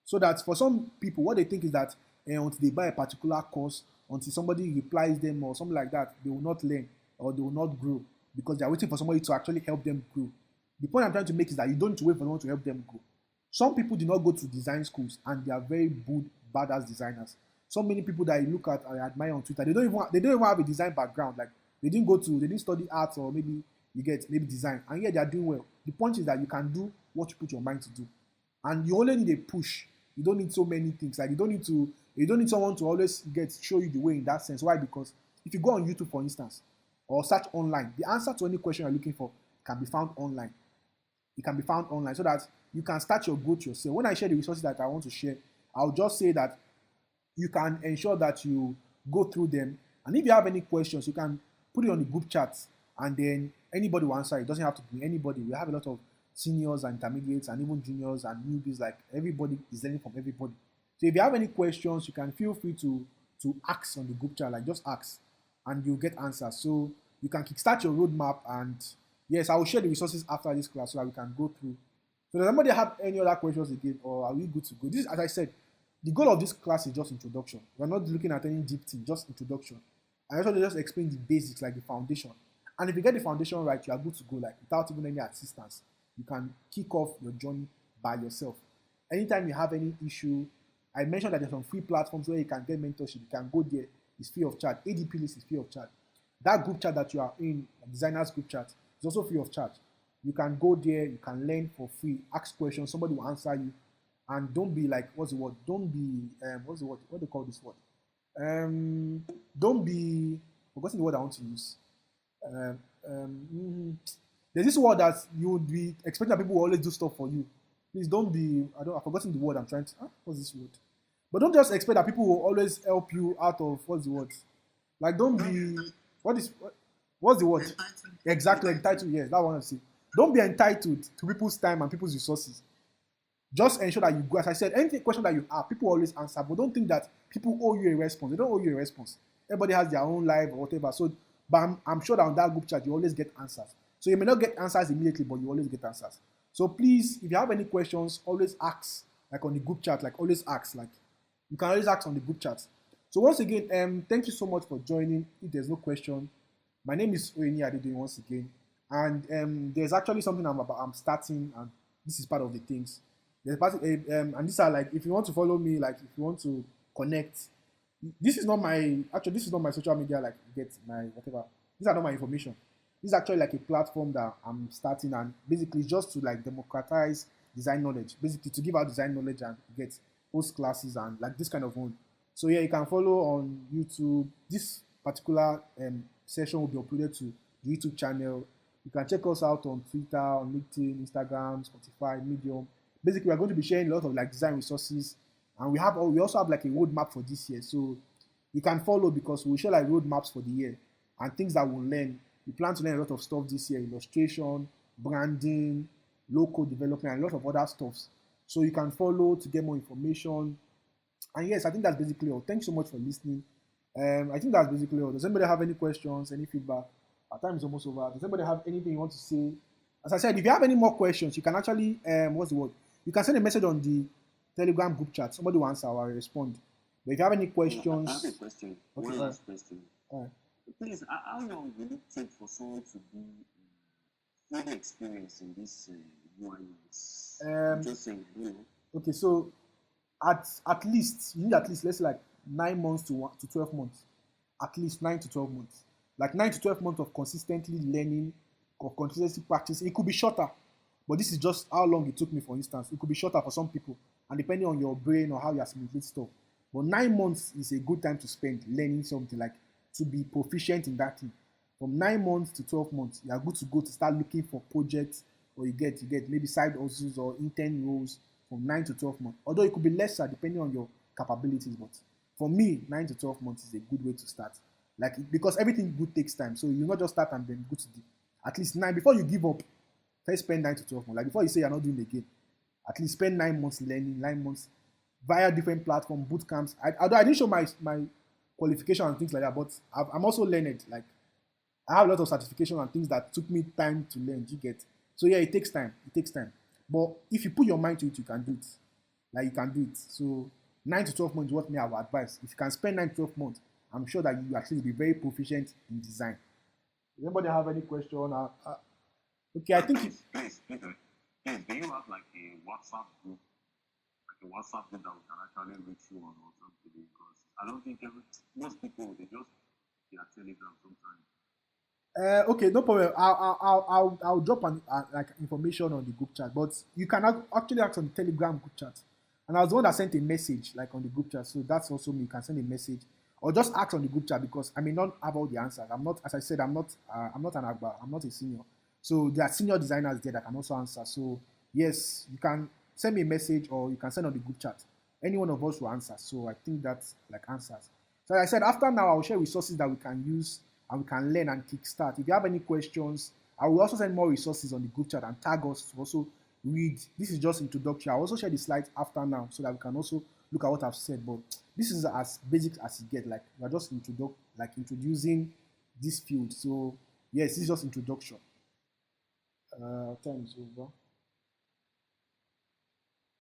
So that for some people, what they think is that until they buy a particular course, until somebody replies them or something like that, they will not learn or they will not grow, because they are waiting for somebody to actually help them grow. The point I'm trying to make is that you don't need to wait for someone to help them grow. Some people do not go to design schools and they are very good, badass designers. So many people that I look at, I admire on Twitter, they don't even have a design background. Like they didn't study art, or maybe maybe design, and yet they are doing well. The point is that you can do what you put your mind to do, and you only need a push. You don't need so many things. Like you don't need someone to always show you the way in that sense. Why? Because if you go on YouTube, for instance, or search online, the answer to any question you're looking for can be found online. It can be found online, so that you can start your growth yourself. When I share the resources that I want to share, I'll just say that you can ensure that you go through them. And if you have any questions, you can put it on the group chat, and then anybody will answer. It doesn't have to be anybody. We have a lot of seniors and intermediates and even juniors and newbies. Like everybody is learning from everybody. So if you have any questions, you can feel free to ask on the group chat. Like just ask, and you'll get answers. So you can kickstart your roadmap. And yes, I will share the resources after this class so that we can go through. So does anybody have any other questions again, or are we good to go? This, as I said, the goal of this class is just introduction. We're not looking at any deep thing, just introduction. I also just explain the basics, like the foundation. And if you get the foundation right, you are good to go, like without even any assistance. You can kick off your journey by yourself. Anytime you have any issue, I mentioned that there's some free platforms where you can get mentorship. You can go there. It's free of charge. ADP list is free of charge. That group chat that you are in, designers group chat, is also free of charge. You can go there. You can learn for free. Ask questions. Somebody will answer you. And don't be like, what's the word? Don't be, what's the word? What do they call this word? Don't be, forgetting the word I want to use. There's this word that you would be expecting that people will always do stuff for you. Please don't be, I've forgotten the word I'm trying to, what's this word? But don't just expect that people will always help you out of, what's the word? Like, don't be, what's the word? Exactly, entitled, yes, that one I say. Don't be entitled to people's time and people's resources. Just ensure that you go. As I said, any question that you have, people always answer, but don't think that people owe you a response. They don't owe you a response. Everybody has their own life or whatever. So, but I'm sure that on that group chat you always get answers. So you may not get answers immediately, but you always get answers. So please, if you have any questions, always ask, like on the group chat, like always ask, like you can always ask on the group chat. So once again, thank you so much for joining. If there's no question, my name is Uiux Adedoyin once again, and there's actually something I'm starting, and this is part of the things. There's part, and these are like, if you want to follow me, like if you want to connect, this is not my social media, like get my whatever. These are not my information. This is actually like a platform that I'm starting, and basically just to like democratize design knowledge, basically to give out design knowledge and get host classes and like this kind of one. So yeah, you can follow on YouTube. This particular session will be uploaded to the YouTube channel. You can check us out on Twitter, on LinkedIn, Instagram, Spotify, Medium. Basically, we're going to be sharing a lot of like design resources, and we also have like a roadmap for this year. So you can follow because we'll share like roadmaps for the year and things that we'll learn. We plan to learn a lot of stuff this year: illustration, branding, local development, and a lot of other stuffs. So you can follow to get more information. And yes, I think that's basically all. Thanks so much for listening. I think that's basically all. Does anybody have any questions, any feedback? Our time is almost over. Does anybody have anything you want to say? As I said, if you have any more questions, you can actually, what's the word? You can send a message on the Telegram group chat. Somebody will answer or respond. But if you have any I have a questions, question. okay, One last question. all right. Please, how long will it take for someone to be fully experienced in this UI? I'm Um, just saying, okay, so at least you need at least let's say like 9 months to 12 months, at least 9 to 12 months, like 9 to 12 months of consistently learning, of consistency practice. It could be shorter, but this is just how long it took me. For instance, it could be shorter for some people, and depending on your brain or how you assimilate stuff. But 9 months is a good time to spend learning something, like to be proficient in that thing. From 9 months to 12 months, you are good to go to start looking for projects, or you get maybe side hustles or intern roles from 9 to 12 months. Although it could be lesser depending on your capabilities, but for me, 9 to 12 months is a good way to start. Like because everything good takes time, so you not just start and then go to the at least nine before you give up. First spend 9 to 12 months. Like before you say you're not doing it again, at least spend 9 months learning, 9 months via different platform boot camps. Although I didn't show my qualification and things like that, but I'm also learned. Like I have a lot of certification and things that took me time to learn. You get so yeah, it takes time. It takes time. But if you put your mind to it, you can do it. Like you can do it. So 9 to 12 months is what me I would advise. If you can spend 9 to 12 months, I'm sure that you actually be very proficient in design. Does anybody have any question? Okay, I think please, do you have like a WhatsApp group, that we can actually reach you on or something? Because I don't think most people they just their Telegram sometimes. okay, no problem. I'll drop like information on the group chat, but you can actually ask on the Telegram group chat. And I was the one that sent a message like on the group chat, so that's also me. You can send a message or just ask on the group chat because I may not have all the answers. I'm not, as I said, I'm not an Agba. I'm not a senior. So there are senior designers there that can also answer. So yes, you can send me a message or you can send on the group chat. Any one of us will answer. So I think that's like answers. So like I said, after now, I'll share resources that we can use and we can learn and kickstart. If you have any questions, I will also send more resources on the group chat and tag us to also read. This is just introductory. I'll also share the slides after now so that we can also look at what I've said. But this is as basic as you get. Like we're just introducing this field. So yes, this is just introduction. Time is over.